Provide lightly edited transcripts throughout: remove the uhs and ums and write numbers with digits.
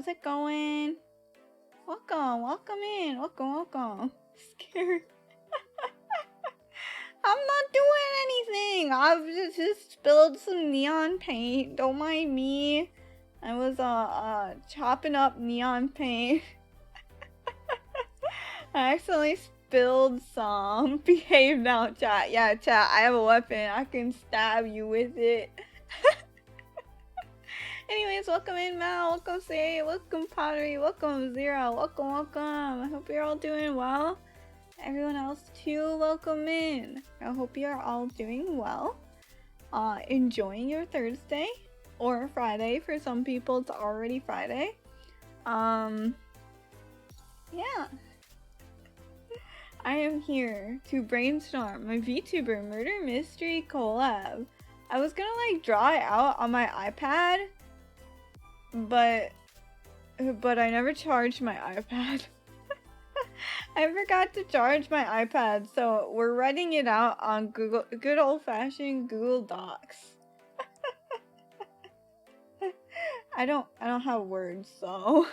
How's it going? Welcome in. Welcome. Scared. I'm not doing anything. I've just spilled some neon paint. Don't mind me. I was chopping up neon paint. I accidentally spilled some. Behave now, chat. Yeah, chat. I have a weapon. I can stab you with it. Anyways, welcome in, Mal. Welcome, Say. Welcome, Pottery. Welcome, Zero. Welcome. I hope you're all doing well. Everyone else, too, welcome in. I hope you're all doing well. Enjoying your Thursday or Friday. For some people, it's already Friday. Yeah. I am here to brainstorm my VTuber murder mystery collab. I was gonna like draw it out on my iPad, but I never charged my iPad. I forgot to charge my iPad, so we're writing it out on good old-fashioned Google Docs. I don't have words, so.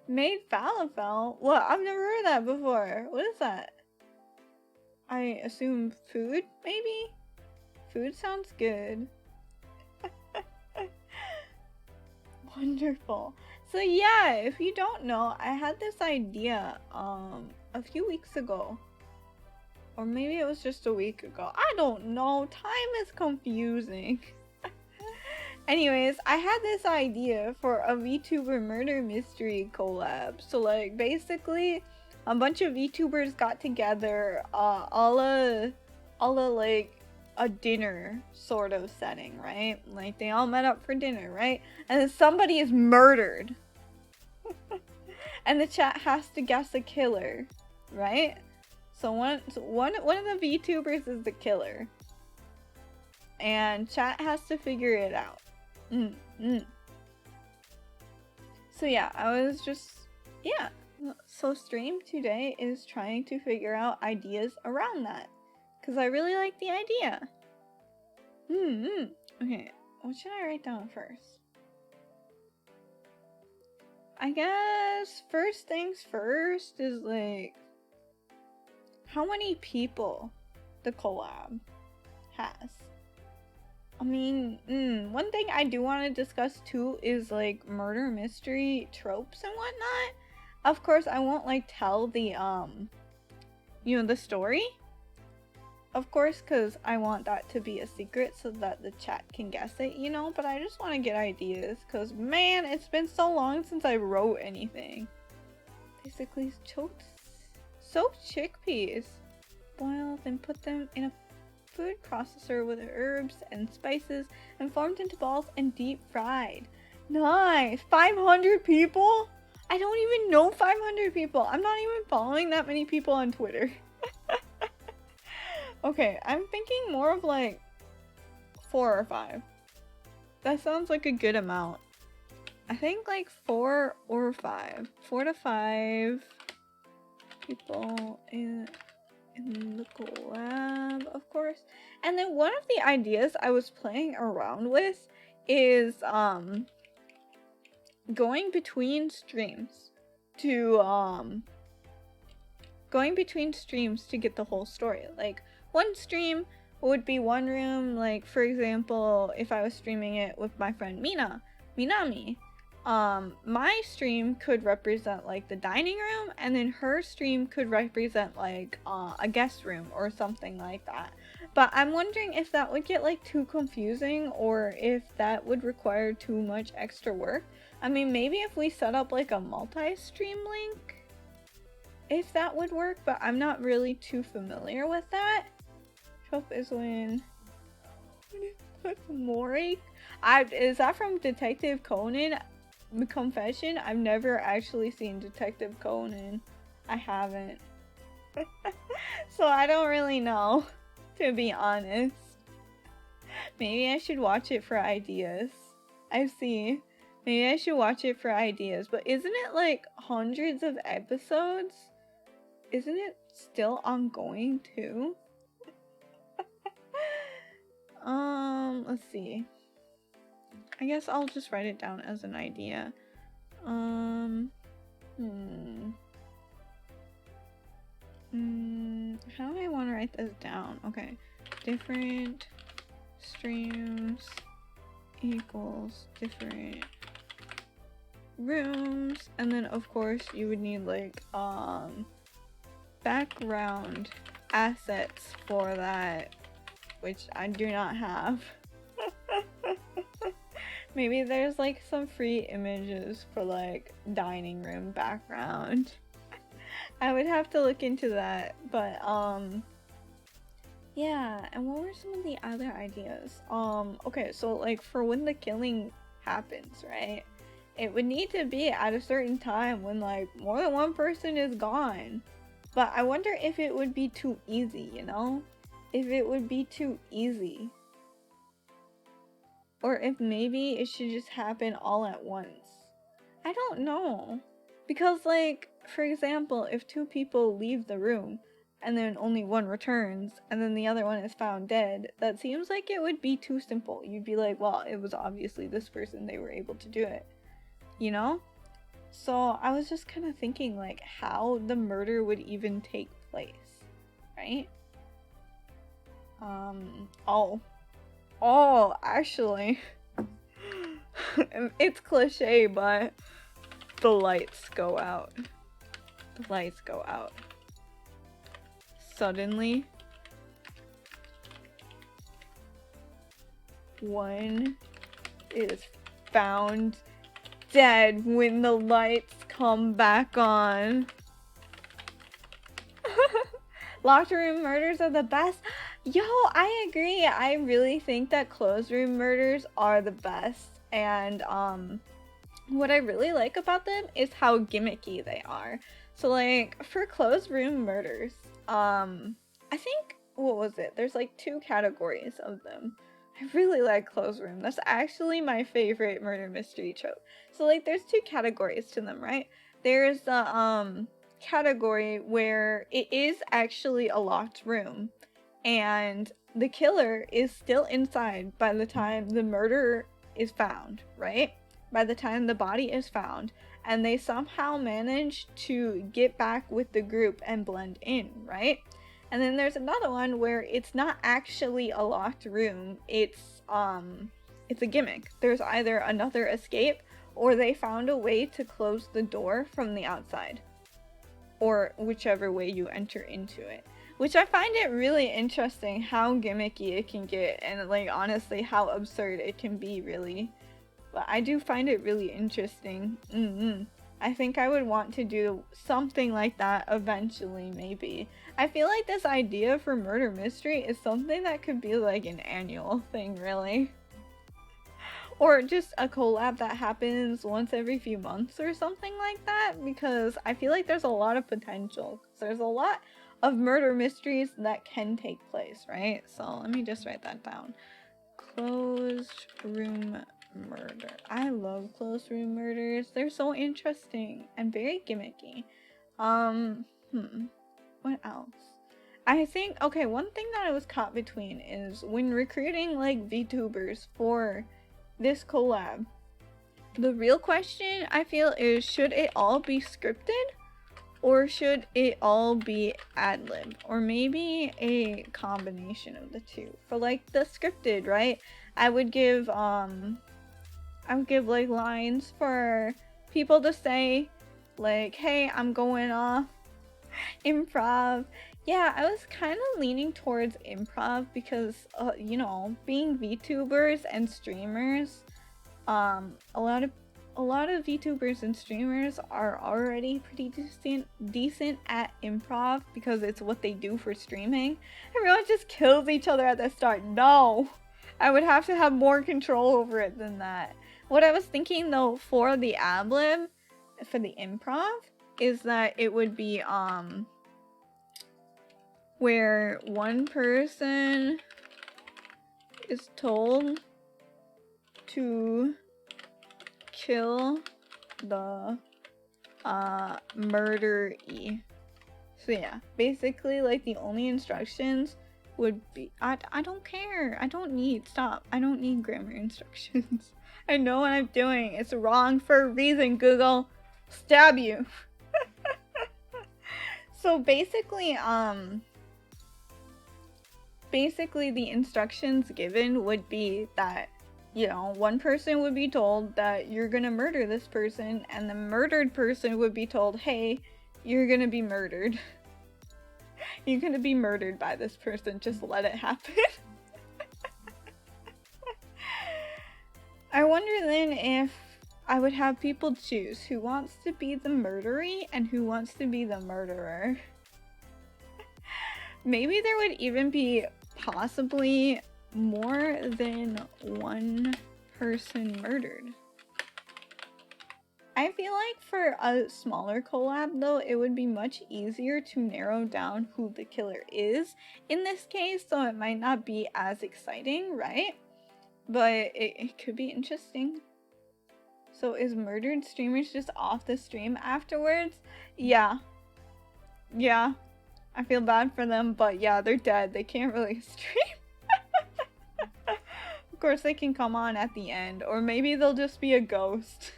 Made falafel? What? I've never heard that before. What is that? I assume food, maybe? Food sounds good. Wonderful. So yeah, if you don't know, I had this idea a few weeks ago. Or maybe it was just a week ago. I don't know. Time is confusing. Anyways, I had this idea for a VTuber murder mystery collab. So like basically a bunch of VTubers got together, all a like a dinner sort of setting, right? Like they all met up for dinner, right? And then somebody is murdered. And the chat has to guess a killer, right? So one of the VTubers is the killer. And chat has to figure it out. So yeah, I was just, yeah. So stream today is trying to figure out ideas around that. Because I really like the idea. Okay, what should I write down first? I guess first things first is like how many people the collab has. I mean, one thing I do want to discuss too is like murder mystery tropes and whatnot. Of course, I won't like tell the you know, the story. Of course, because I want that to be a secret so that the chat can guess it, you know? But I just want to get ideas because, man, it's been so long since I wrote anything. Basically, soaked chickpeas. Boiled and put them in a food processor with herbs and spices and formed into balls and deep fried. Nice! 500 people? I don't even know 500 people. I'm not even following that many people on Twitter. Okay, I'm thinking more of like 4 or 5. That sounds like a good amount. I think like 4 or 5. 4 to 5 people in the collab, of course. And then one of the ideas I was playing around with is going between streams to get the whole story. Like one stream would be one room, like for example, if I was streaming it with my friend Minami, my stream could represent like the dining room, and then her stream could represent like a guest room or something like that. But I'm wondering if that would get like too confusing or if that would require too much extra work. I mean, maybe if we set up like a multi-stream link, if that would work, but I'm not really too familiar with that. Trope is when Mori? Is that from Detective Conan? Confession, I've never actually seen Detective Conan. I haven't. So I don't really know, to be honest. Maybe I should watch it for ideas. I see. Maybe I should watch it for ideas. But isn't it like hundreds of episodes? Isn't it still ongoing too? Let's see. I guess I'll just write it down as an idea. write this down. Okay. Different streams equals different rooms. And then of course you would need like background assets for that, which I do not have. Maybe there's like some free images for like dining room background. I would have to look into that, but yeah. And what were some of the other ideas? Okay, so like for when the killing happens, right? It would need to be at a certain time when like more than one person is gone. But I wonder if it would be too easy, you know? If it would be too easy. Or if maybe it should just happen all at once. I don't know. Because like, for example, if 2 people leave the room and then only one returns and then the other one is found dead, that seems like it would be too simple. You'd be like, well, it was obviously this person, they were able to do it. You know? So I was just kind of thinking like how the murder would even take place, right? Oh, actually, it's cliche, but the lights go out. The lights go out. Suddenly, one is found dead when the lights come back on. Locked room murders are the best. Yo, I agree. I really think that closed room murders are the best. And what I really like about them is how gimmicky they are. So like for closed room murders, I think, what was it? There's like 2 categories of them. I really like closed room. That's actually my favorite murder mystery trope. So like there's 2 categories to them, right? There's the category where it is actually a locked room and the killer is still inside by the time the murderer is found, right? By the time the body is found, and they somehow manage to get back with the group and blend in, right? And then there's another one where it's not actually a locked room, it's a gimmick. There's either another escape or they found a way to close the door from the outside, or whichever way you enter into it. Which I find it really interesting how gimmicky it can get, and like honestly how absurd it can be, really. But I do find it really interesting. I think I would want to do something like that eventually, maybe. I feel like this idea for murder mystery is something that could be like an annual thing, really. Or just a collab that happens once every few months or something like that, because I feel like there's a lot of potential. There's a lot of murder mysteries that can take place, right? So let me just write that down. Closed room murder. I love closed room murders. They're so interesting and very gimmicky. What else? I think, okay, one thing that I was caught between is when recruiting like VTubers for this collab, the real question I feel is, should it all be scripted or should it all be ad-lib, or maybe a combination of the 2? For like the scripted, right, I would give like lines for people to say, like, hey, I'm going off improv. Yeah, I was kind of leaning towards improv because, you know, being VTubers and streamers, a lot of VTubers and streamers are already pretty decent at improv because it's what they do for streaming. Everyone just kills each other at the start. No, I would have to have more control over it than that. What I was thinking though for the ad-lib, for the improv, is that it would be where one person is told to kill the murderee. So yeah, basically like the only instructions would be, I don't care. I don't need grammar instructions. I know what I'm doing. It's wrong for a reason, Google. Stab you. So basically, basically the instructions given would be that, you know, one person would be told that you're gonna murder this person, and the murdered person would be told, hey, you're gonna be murdered. You're gonna be murdered by this person, just let it happen. I wonder then if I would have people choose who wants to be the murderee and who wants to be the murderer. Maybe there would even be possibly more than one person murdered. I feel like for a smaller collab though, it would be much easier to narrow down who the killer is in this case, so it might not be as exciting, right? But it could be interesting. So is murdered streamers just off the stream afterwards? Yeah. Yeah. I feel bad for them, but yeah, they're dead. They can't really stream. Of course, they can come on at the end, or maybe they'll just be a ghost.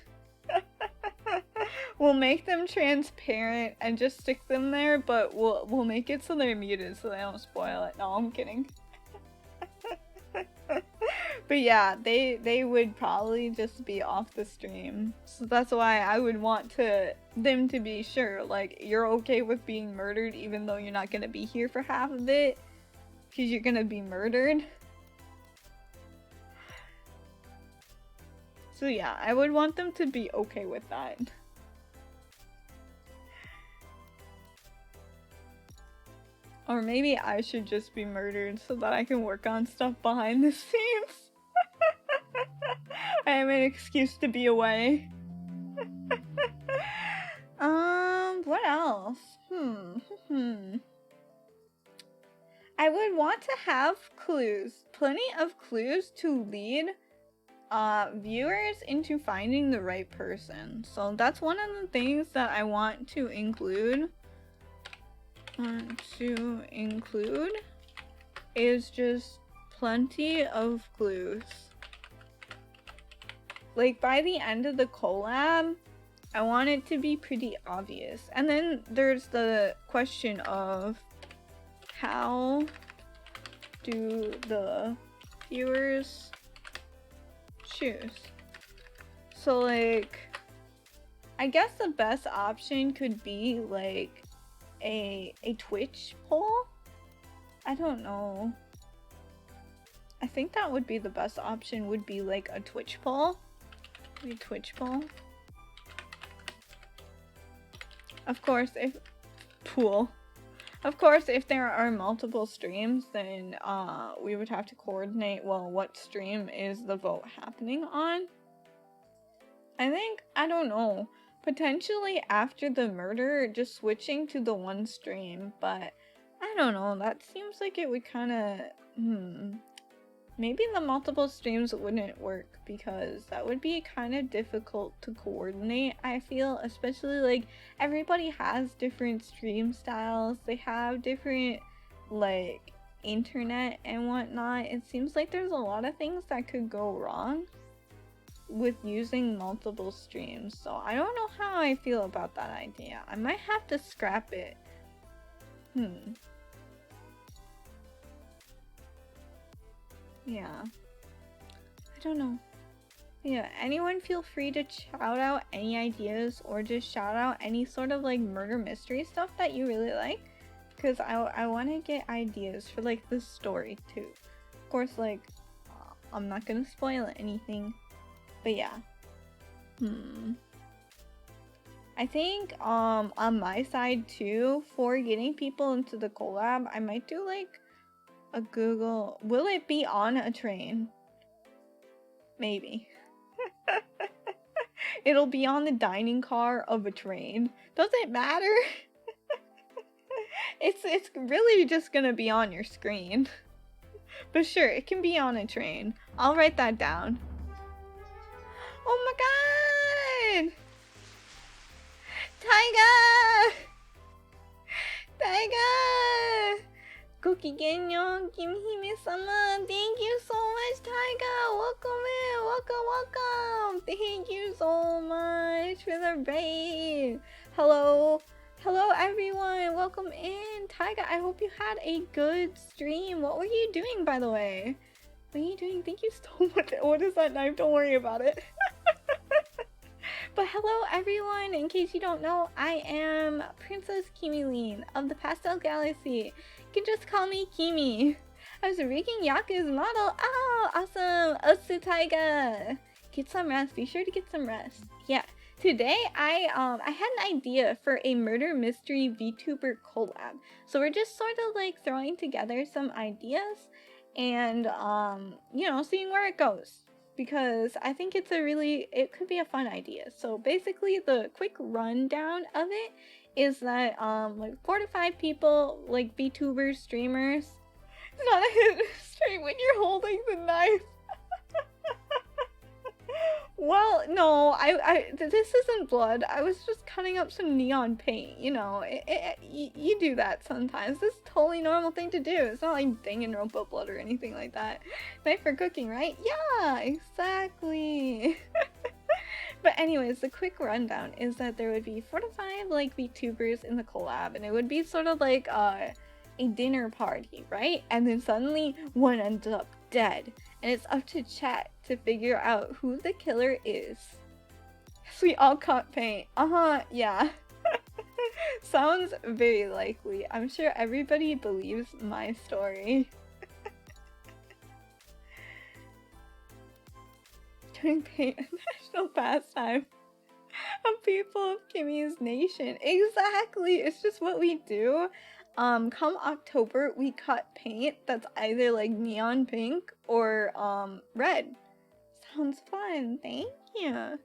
We'll make them transparent and just stick them there, but we'll make it so they're muted so they don't spoil it. No, I'm kidding. But yeah, they would probably just be off the stream. So that's why I would want them to be sure, like, you're okay with being murdered even though you're not gonna be here for half of it, because you're gonna be murdered. So yeah, I would want them to be okay with that. Or maybe I should just be murdered so that I can work on stuff behind the scenes. I have an excuse to be away. What else? I would want to have clues. Plenty of clues to lead viewers into finding the right person. So that's one of the things that I want to include. Is just plenty of clues. Like by the end of the collab, I want it to be pretty obvious. And then there's the question of how do the viewers choose? So like, I guess the best option could be like a Twitch poll? I don't know. I think that would be the best option, would be like a Twitch poll. A Twitch poll. Of course, if there are multiple streams, then we would have to coordinate, well, what stream is the vote happening on? I think, I don't know, potentially after the murder, just switching to the one stream, but I don't know, that seems like it would kind of, maybe the multiple streams wouldn't work because that would be kind of difficult to coordinate, I feel, especially like everybody has different stream styles, they have different like internet and whatnot. It seems like there's a lot of things that could go wrong with using multiple streams, so I don't know how I feel about that idea. I might have to scrap it. Yeah. I don't know. Yeah, anyone feel free to shout out any ideas or just shout out any sort of like murder mystery stuff that you really like, because I want to get ideas for like the story too. Of course, like I'm not gonna spoil anything, but yeah. I think on my side too, for getting people into the collab, I might do like a Google, will it be on a train? Maybe. It'll be on the dining car of a train. Does it matter? It's really just gonna be on your screen. But sure, it can be on a train. I'll write that down. Oh my god! Taiga! Taiga! Gokigenyo, Kim Hime-sama, thank you so much, Taiga! Welcome in! Welcome! Thank you so much for the raid! Hello, Hello everyone, welcome in. Taiga, I hope you had a good stream. What were you doing, by the way? What are you doing? Thank you so much. What is that knife? Don't worry about it. But hello everyone, in case you don't know, I am Princess Kimi of the Pastel Galaxy. You can just call me Kimi. I was rigging Yaku's model. Oh, awesome! Otsu Taiga! Get some rest, be sure to get some rest. Yeah, today I had an idea for a murder mystery VTuber collab. So we're just sort of like throwing together some ideas and you know, seeing where it goes, because I think it could be a fun idea. So basically the quick rundown of it is that like 4 to 5 people, like VTubers, streamers. It's not a hit straight when you're holding the knife. Well, no, this isn't blood. I was just cutting up some neon paint, you know. You do that sometimes. This is a totally normal thing to do. It's not like Danganronpa blood or anything like that. Knife for cooking, right? Yeah, exactly. But anyways, the quick rundown is that there would be 4 to 5 like VTubers in the collab, and it would be sort of like a dinner party, right? And then suddenly one ends up dead, and it's up to chat to figure out who the killer is. So we all caught paint. Yeah. Sounds very likely. I'm sure everybody believes my story. Doing paint a national pastime of people of Kimi's nation. Exactly! It's just what we do. Come October, we cut paint that's either like neon pink or red. Sounds fun. Thank you.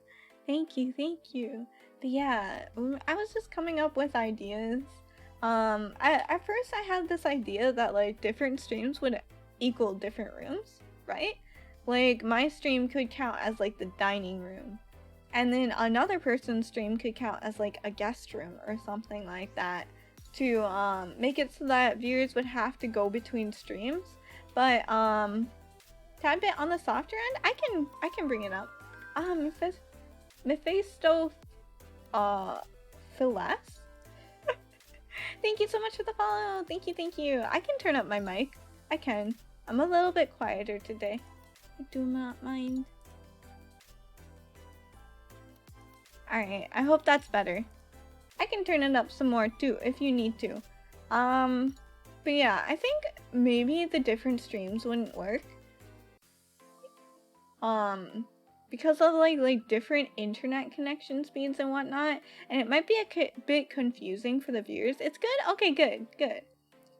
Thank you, thank you. But yeah, I was just coming up with ideas. At first I had this idea that like different streams would equal different rooms, right? Like my stream could count as like the dining room, and then another person's stream could count as like a guest room or something like that, to make it so that viewers would have to go between streams. But tad bit on the softer end, I can bring it up. Mephisto Philas. Thank you so much for the follow. Thank you. I can turn up my mic. I can. I'm a little bit quieter today. I do not mind. Alright, I hope that's better. I can turn it up some more too if you need to. But yeah, I think maybe the different streams wouldn't work. Because of like different internet connection speeds and whatnot, and it might be a bit confusing for the viewers. It's good? Okay, good.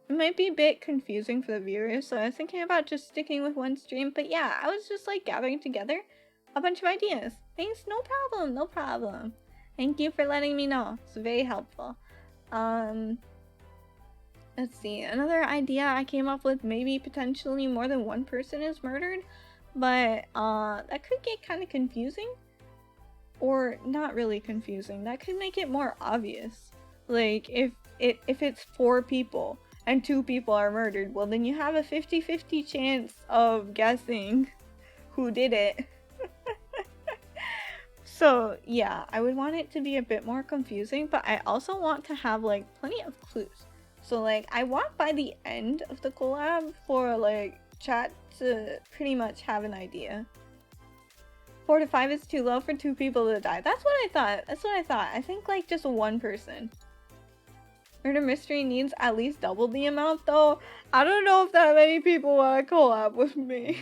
It might be a bit confusing for the viewers, so I was thinking about just sticking with one stream. But yeah, I was just like gathering together a bunch of ideas. Thanks, no problem. Thank you for letting me know. It's very helpful. Let's see. Another idea I came up with, maybe potentially more than one person is murdered, but that could get kind of confusing. Or not really confusing. That could make it more obvious. Like if it's 4 people and 2 people are murdered, well then you have a 50-50 chance of guessing who did it. So yeah, I would want it to be a bit more confusing, but I also want to have like plenty of clues. So like I want by the end of the collab for like chat to pretty much have an idea. 4 to 5 is too low for 2 people to die. That's what I thought. I think like just one person. Murder Mystery needs at least double the amount though. I don't know if that many people want to collab with me.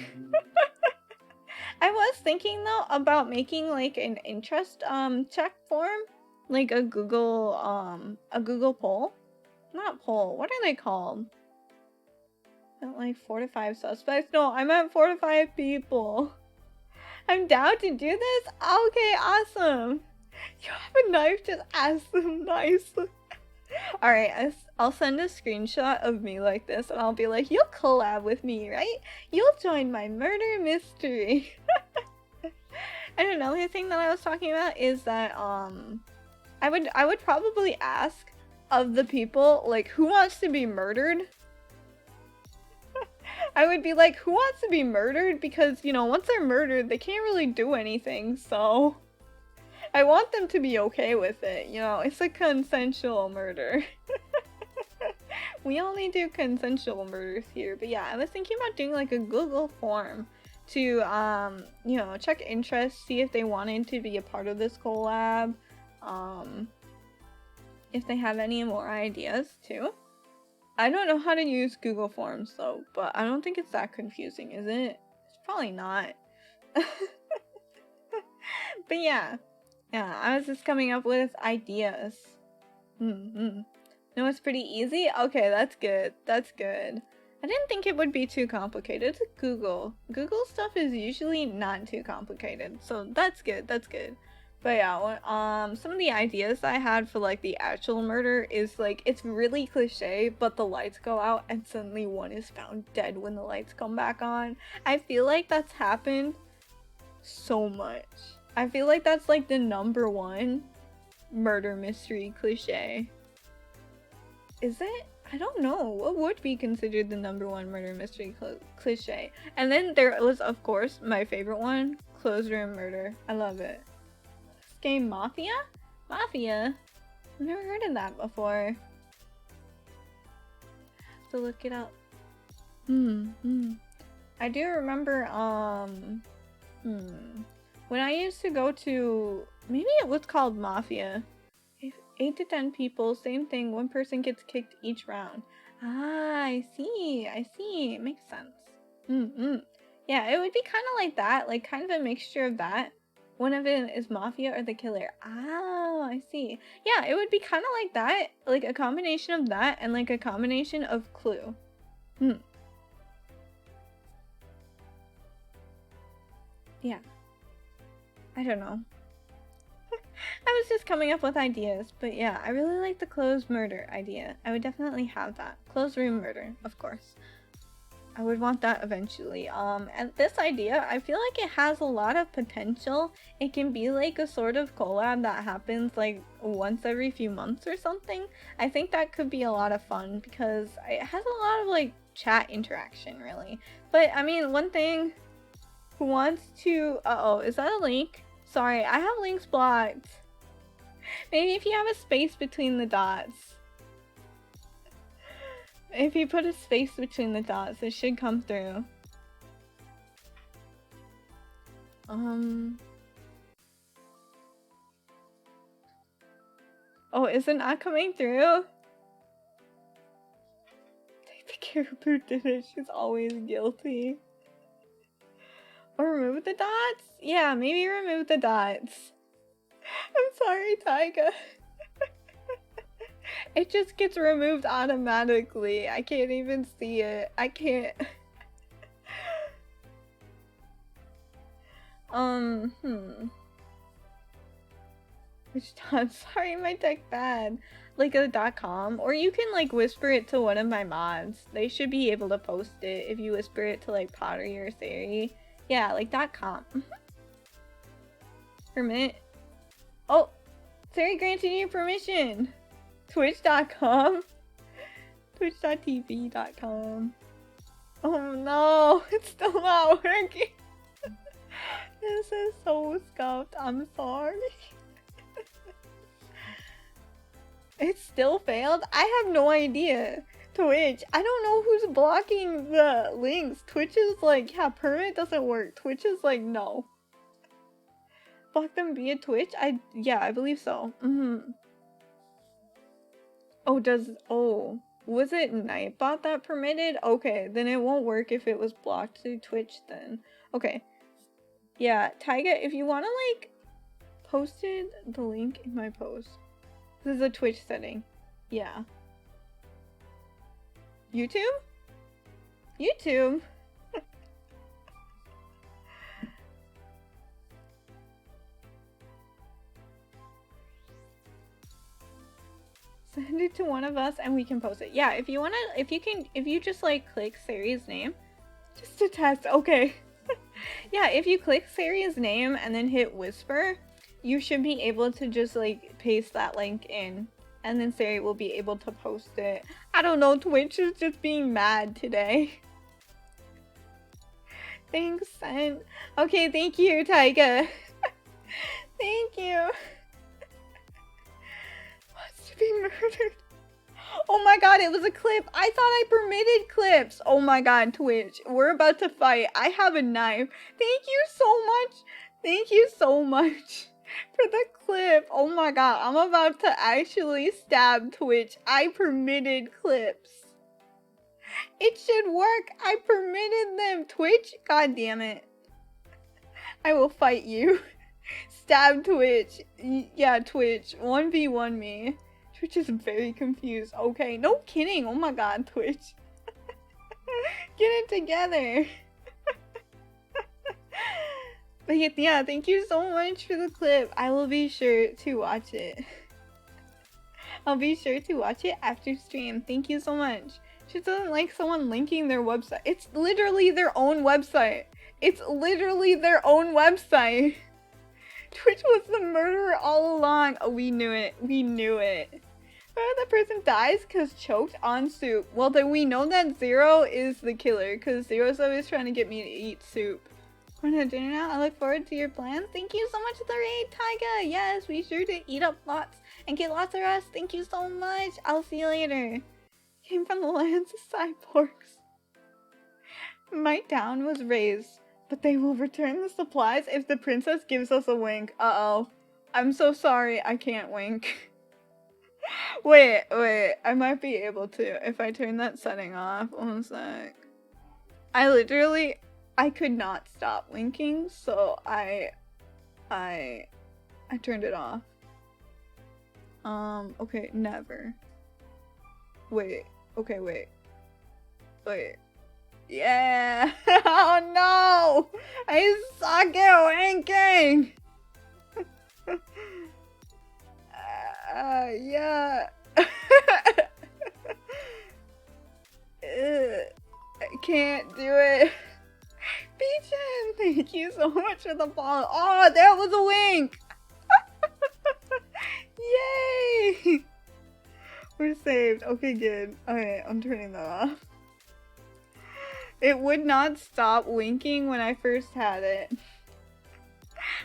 I was thinking though about making like an interest check form, like a Google poll. Not poll, what are they called? Not like 4 to 5 suspects. No, I meant 4 to 5 people. I'm down to do this? Okay, awesome. You have a knife, just ask them nicely. Alright, I'll send a screenshot of me like this and I'll be like, you'll collab with me, right? You'll join my murder mystery. And another thing that I was talking about is that I would probably ask of the people, like, who wants to be murdered? I would be like, who wants to be murdered? Because, you know, once they're murdered, they can't really do anything, so I want them to be okay with it, you know, it's a consensual murder. We only do consensual murders here, but yeah, I was thinking about doing like a Google form to, you know, check interest, see if they wanted to be a part of this collab, if they have any more ideas too. I don't know how to use Google Forms though, but I don't think it's that confusing, is it? It's probably not. But yeah, I was just coming up with ideas. No, it's pretty easy? Okay, that's good. That's good. I didn't think it would be too complicated. It's Google. Google stuff is usually not too complicated, so that's good. That's good. But yeah, some of the ideas I had for like the actual murder is like it's really cliche, but the lights go out and suddenly one is found dead when the lights come back on. I feel like that's happened so much. I feel like that's like the #1 murder mystery cliche. Is it? I don't know. What would be considered the #1 murder mystery cliche? And then there was, of course, my favorite one, closed room murder. I love it. This game, Mafia? Mafia? I've never heard of that before. Have to look it up. I do remember, when I used to go to, maybe it was called Mafia. 8 to 10 people, same thing, one person gets kicked each round. Ah, I see, it makes sense. Yeah, it would be kind of like that, like kind of a mixture of that. One of it is Mafia or the killer. Oh, I see. Yeah, it would be kind of like that, like a combination of that and like a combination of Clue. Yeah. I don't know. I was just coming up with ideas, but yeah, I really like the closed murder idea. I would definitely have that. Closed room murder, of course. I would want that eventually. And this idea, I feel like it has a lot of potential. It can be like a sort of collab that happens like once every few months or something. I think that could be a lot of fun because it has a lot of like chat interaction really. But I mean, one thing, who wants to, uh-oh, is that a link? Sorry, I have links blocked. Maybe if you have a space between the dots. If you put a space between the dots, it should come through. Oh, is it not coming through? Take the caribou did it, she's always guilty. Or remove the dots? Yeah, maybe remove the dots. I'm sorry, Taiga. It just gets removed automatically. I can't even see it. I can't. Which dot? Sorry, my deck bad. Like a .com, or you can like whisper it to one of my mods. They should be able to post it if you whisper it to like Pottery or Sari. Yeah, like .com. Permit. Oh, Sari granted you permission. Twitch.com. Twitch.tv.com. Oh no, it's still not working. This is so scuffed. I'm sorry. It still failed? I have no idea. Twitch, I don't know who's blocking the links. Twitch is like, yeah, permit doesn't work. Twitch is like, no. Block them via Twitch? Yeah, I believe so. Oh, was it Nightbot that permitted? Okay, then it won't work if it was blocked through Twitch then. Okay. Yeah, Taiga, if you wanna like, posted the link in my post. This is a Twitch setting. Yeah. YouTube? YouTube? Send it to one of us and we can post it. Yeah, if you wanna, if you just like click Sari's name, just to test, okay. Yeah, if you click Sari's name and then hit whisper, you should be able to just like paste that link in and then Sari will be able to post it. I don't know, Twitch is just being mad today. Thanks, Sen. Okay, thank you, Taiga. Thank you. Wants to be murdered. Oh my god, it was a clip. I thought I permitted clips. Oh my god, Twitch. We're about to fight. I have a knife. Thank you so much. Thank you so much for the clip. Oh my god, I'm about to actually stab Twitch. I permitted clips. It should work. I permitted them. Twitch? God damn it. I will fight you. Stab Twitch. Yeah, Twitch. 1v1 me. Twitch is very confused. Okay, no kidding. Oh my god, Twitch. Get it together. But yeah, thank you so much for the clip. I will be sure to watch it. I'll be sure to watch it after stream. Thank you so much. She doesn't like someone linking their website. It's literally their own website. It's literally their own website. Twitch was the murderer all along. Oh, we knew it. We knew it. The person dies because choked on soup. Well, then we know that Zero is the killer because Zero's always trying to get me to eat soup. Going to dinner now? I look forward to your plans. Thank you so much for the raid, Taiga. Yes, be sure to eat up lots and get lots of rest. Thank you so much. I'll see you later. Came from the lands of cyborgs. My town was raised, but they will return the supplies if the princess gives us a wink. Uh-oh. I'm so sorry, I can't wink. Wait, I might be able to if I turn that setting off. 1 sec. I could not stop winking, so I turned it off. Okay, never. Wait, okay, wait. Yeah! Oh no! I suck at winking! Yeah. I can't do it. Beachin, thank you so much for the follow. Oh, that was a wink! Yay! We're saved. Okay, good. Okay, I'm turning that off. It would not stop winking when I first had it.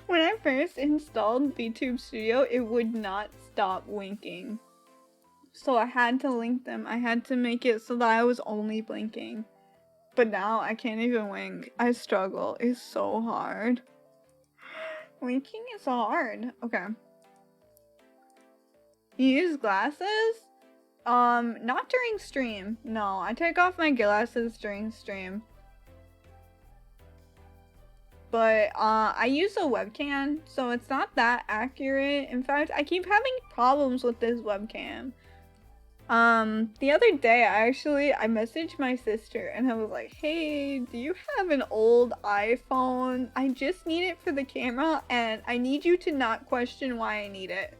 When I first installed VTube Studio, it would not stop winking. So I had to link them. I had to make it so that I was only blinking. But now I can't even wink. I struggle. It's so hard. Winking is hard. Okay. You use glasses? Not during stream. No, I take off my glasses during stream. But, I use a webcam, so it's not that accurate. In fact, I keep having problems with this webcam. The other day, I messaged my sister and I was like, hey, do you have an old iPhone? I just need it for the camera and I need you to not question why I need it.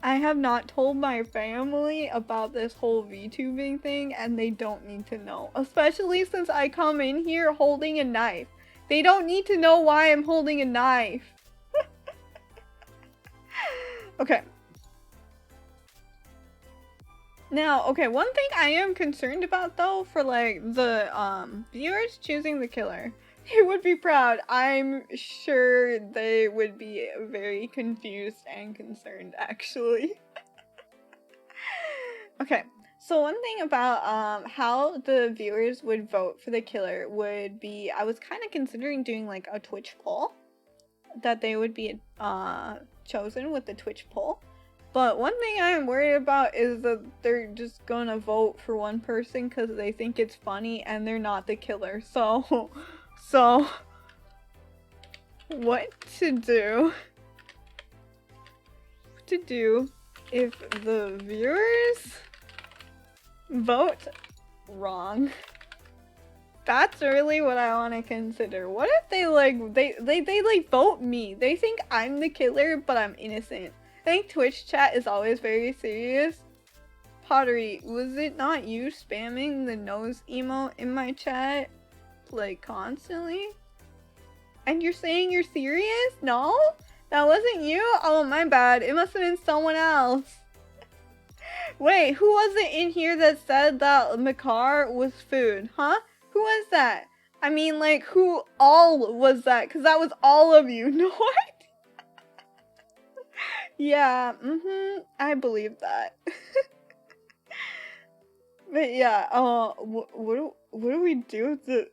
I have not told my family about this whole VTubing thing and they don't need to know. Especially since I come in here holding a knife. They don't need to know why I'm holding a knife. Okay. Now, okay, one thing I am concerned about though for like the viewers choosing the killer. They would be proud. I'm sure they would be very confused and concerned, actually. Okay, so one thing about how the viewers would vote for the killer would be, I was kind of considering doing like a Twitch poll. That they would be chosen with the Twitch poll. But one thing I am worried about is that they're just gonna vote for one person because they think it's funny and they're not the killer. So what to do if the viewers vote wrong? That's really what I want to consider. What if they like vote me? They think I'm the killer, but I'm innocent. I think Twitch chat is always very serious. Pottery, was it not you spamming the nose emote in my chat? Like, constantly? And you're saying you're serious? No? That wasn't you? Oh, my bad. It must have been someone else. Wait, who was it in here that said that Makar was food? Huh? Who was that? I mean, like, who all was that? Because that was all of you. No, what? Yeah, I believe that. But yeah, what do we do if the,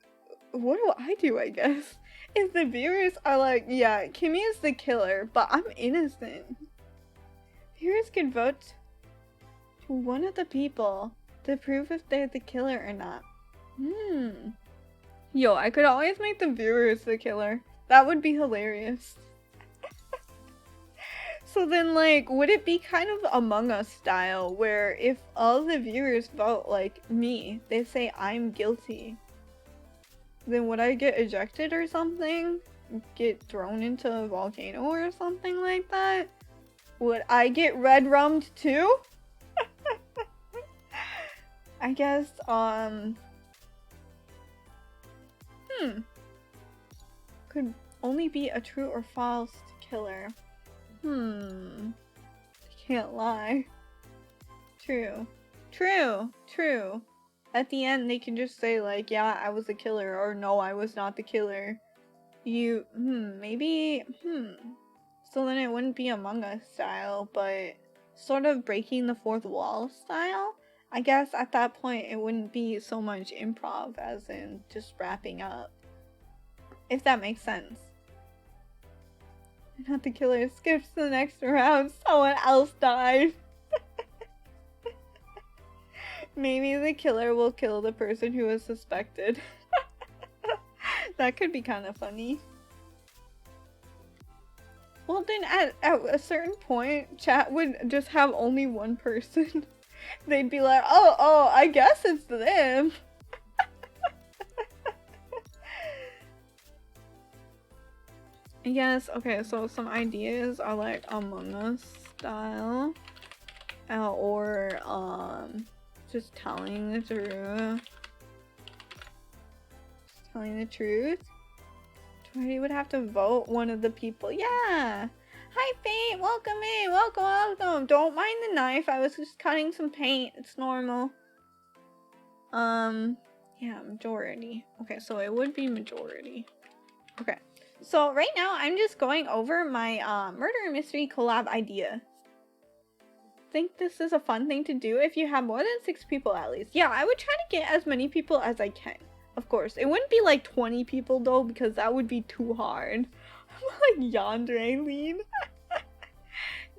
what do I do, I guess? If the viewers are like, yeah, Kimmy is the killer, but I'm innocent. Viewers can vote to one of the people to prove if they're the killer or not. Yo, I could always make the viewers the killer. That would be hilarious. So then, like, would it be kind of Among Us style, where if all the viewers vote like me, they say I'm guilty, then would I get ejected or something? Get thrown into a volcano or something like that? Would I get REDRUMmed too? I guess, could only be a true or false killer. Can't lie. True. At the end, they can just say like, yeah, I was the killer, or no, I was not the killer. Maybe, So then it wouldn't be Among Us style, but sort of breaking the fourth wall style? I guess at that point, it wouldn't be so much improv as in just wrapping up. If that makes sense. Not the killer skips the next round, someone else died. Maybe the killer will kill the person who was suspected. That could be kind of funny. Well then at a certain point, chat would just have only one person. They'd be like, oh, I guess it's them. Yes, okay, so some ideas are like Among Us style. Or, just telling the truth. Telling the truth. Tori would have to vote one of the people. Yeah! Hi, Fate! Welcome in! Welcome! Don't mind the knife. I was just cutting some paint. It's normal. Yeah, majority. Okay, so it would be majority. Okay. So right now, I'm just going over my murder mystery collab idea. Think this is a fun thing to do if you have more than 6 people at least. Yeah, I would try to get as many people as I can. Of course. It wouldn't be like 20 people though, because that would be too hard. I'm like Yandere lean.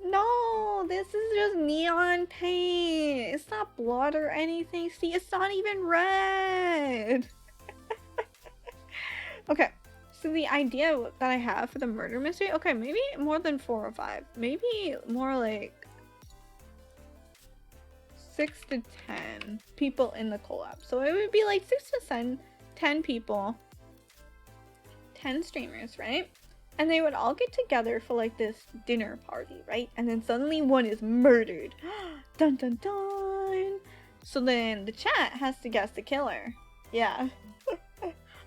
No, this is just neon paint. It's not blood or anything. See, it's not even red. Okay. So the idea that I have for the murder mystery, okay, maybe more than 4 or 5. Maybe more like 6 to 10 people in the collab. So it would be like 6 to 10 people, 10 streamers, right? And they would all get together for like this dinner party, right? And then suddenly one is murdered. Dun dun dun. So then the chat has to guess the killer. Yeah.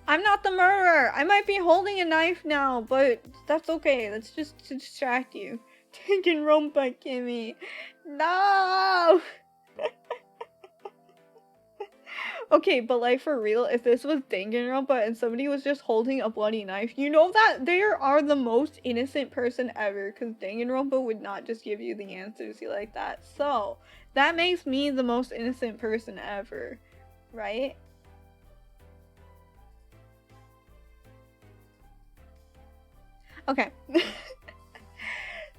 I'm not the murderer. I might be holding a knife now, but that's okay. That's just to distract you. Danganronpa, Kimmy. No! Okay, but like for real, if this was Danganronpa and somebody was just holding a bloody knife, you know that they are the most innocent person ever, because Danganronpa would not just give you the answers like that. So, that makes me the most innocent person ever, right? Okay.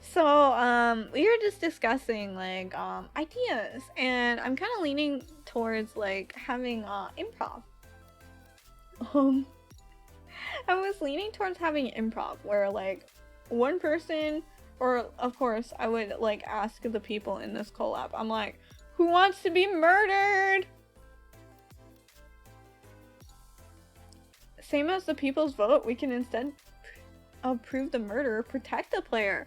So, we were just discussing, like, ideas, and I'm kind of leaning towards, like, having, improv. I was leaning towards having improv, where, like, one person, or, of course, I would, like, ask the people in this collab, I'm like, who wants to be murdered? Same as the people's vote, we can instead approve the murder, protect the player.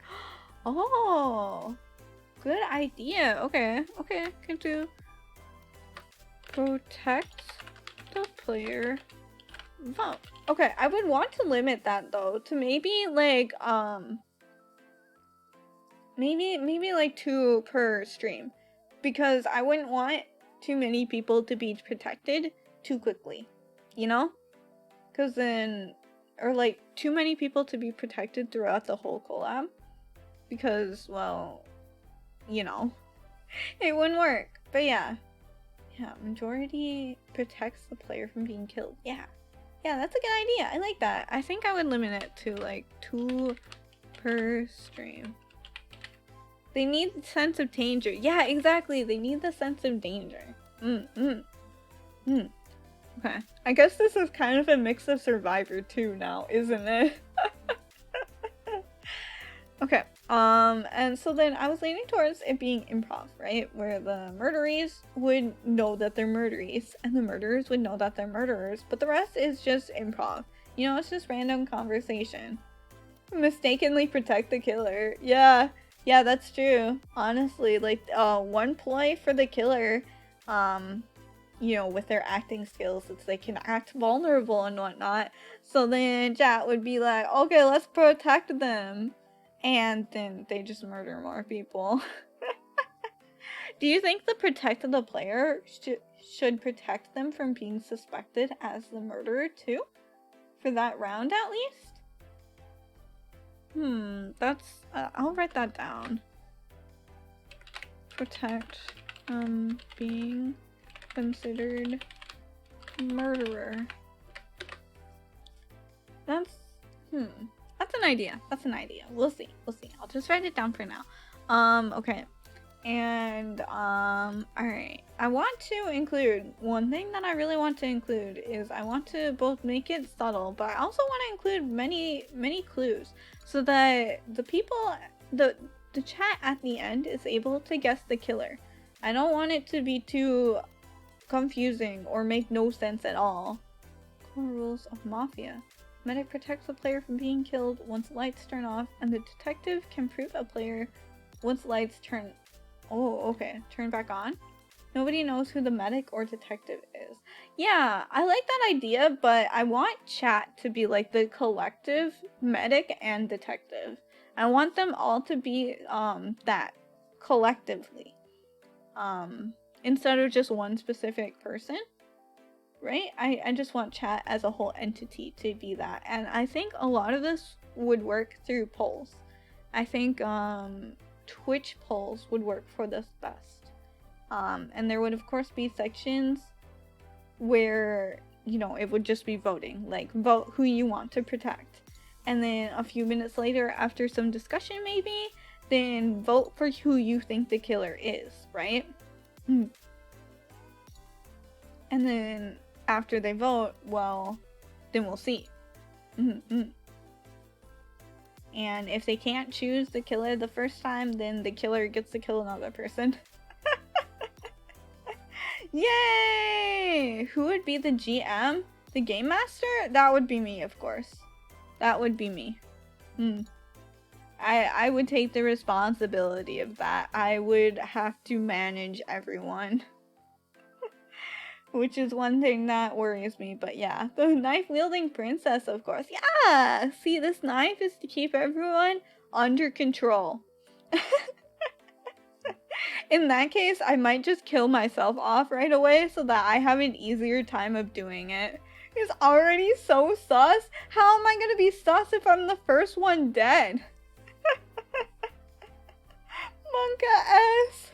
Oh, good idea. Okay, can do protect the player vote. Okay, I would want to limit that though to maybe like maybe like 2 per stream, because I wouldn't want too many people to be protected too quickly, you know? Because then, or like too many people to be protected throughout the whole collab. Because, well, you know, it wouldn't work. But yeah. Yeah, majority protects the player from being killed. Yeah. Yeah, that's a good idea. I like that. I think I would limit it to like 2 per stream. They need the sense of danger. Yeah, exactly. They need the sense of danger. Okay. I guess this is kind of a mix of Survivor too now, isn't it? Okay. And so then I was leaning towards it being improv, right? Where the murderees would know that they're murderees, and the murderers would know that they're murderers, but the rest is just improv. You know, it's just random conversation. Mistakenly protect the killer. Yeah, that's true. Honestly, like, one ploy for the killer, you know, with their acting skills, it's they can act vulnerable and whatnot. So then chat would be like, okay, let's protect them. And then they just murder more people. Do you think the protect of the player should protect them from being suspected as the murderer too? For that round at least? That's... I'll write that down. Protect being considered murderer. That's... That's an idea. That's an idea. We'll see. We'll see. I'll just write it down for now. Okay. And, alright. I want to include, one thing that I really want to include is I want to both make it subtle, but I also want to include many clues so that the people, the chat at the end is able to guess the killer. I don't want it to be too confusing or make no sense at all. Core rules of Mafia. Medic protects the player from being killed once lights turn off, and the detective can prove a player once lights turn... Oh, okay. Turn back on? Nobody knows who the medic or detective is. Yeah, I like that idea, but I want chat to be like the collective medic and detective. I want them all to be that collectively. Instead of just one specific person. Right? I just want chat as a whole entity to be that. And I think a lot of this would work through polls. I think Twitch polls would work for this best. And there would of course be sections where, you know, it would just be voting. Like, vote who you want to protect. And then a few minutes later, after some discussion maybe, then vote for who you think the killer is, right? And then after they vote, well, then we'll see. And if they can't choose the killer the first time, then the killer gets to kill another person. Yay! Who would be the GM? The Game Master? That would be me, of course. That would be me. I would take the responsibility of that. I would have to manage everyone. Which is one thing that worries me, but yeah. The knife-wielding princess, of course. Yeah! See, this knife is to keep everyone under control. In that case, I might just kill myself off right away so that I have an easier time of doing it. It's already so sus. How am I gonna be sus if I'm the first one dead? Monka S.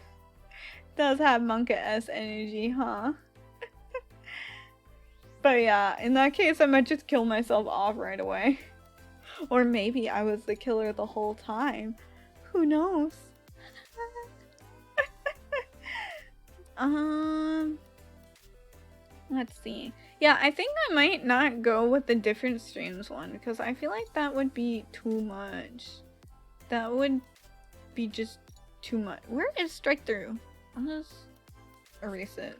Does have Monka S energy, huh? But yeah, in that case, I might just kill myself off right away. Or maybe I was the killer the whole time. Who knows? Let's see. Yeah, I think I might not go with the different streams one because I feel like that would be too much. That would be just too much. Where is strike through? I'll just erase it.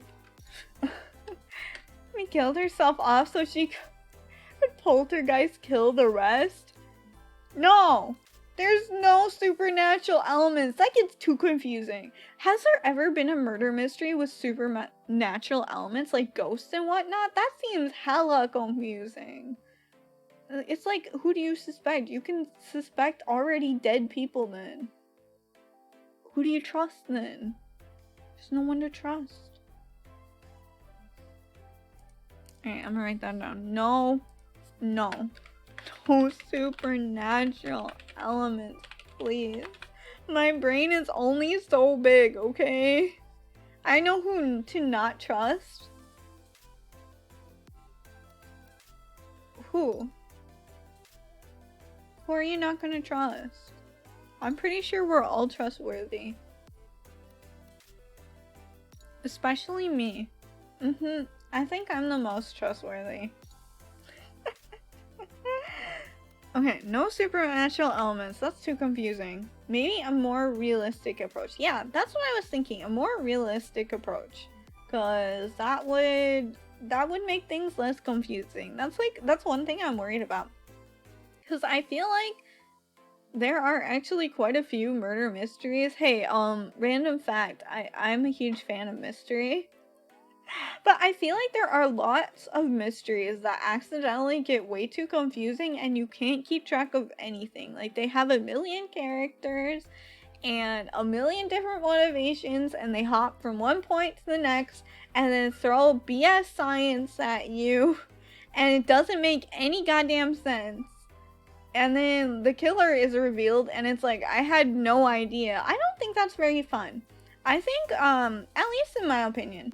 She killed herself off so she could poltergeist kill the rest? No! There's no supernatural elements. That gets too confusing. Has there ever been a murder mystery with supernatural elements like ghosts and whatnot? That seems hella confusing. It's like, who do you suspect? You can suspect already dead people then. Who do you trust then? There's no one to trust. Alright, I'm gonna write that down. No No. No supernatural elements, please. My brain is only so big, okay? I know who to not trust. Who? Who are you not gonna trust? I'm pretty sure we're all trustworthy. Especially me. I think I'm the most trustworthy. Okay, no supernatural elements. That's too confusing. Maybe a more realistic approach. Yeah, that's what I was thinking. A more realistic approach. Cause that would make things less confusing. That's one thing I'm worried about. Cause I feel like there are actually quite a few murder mysteries. Hey, random fact, I'm a huge fan of mystery. But I feel like there are lots of mysteries that accidentally get way too confusing and you can't keep track of anything. Like, they have a million characters and a million different motivations and they hop from one point to the next and then throw BS science at you and it doesn't make any goddamn sense. And then the killer is revealed and it's like, I had no idea. I don't think that's very fun. I think, at least in my opinion,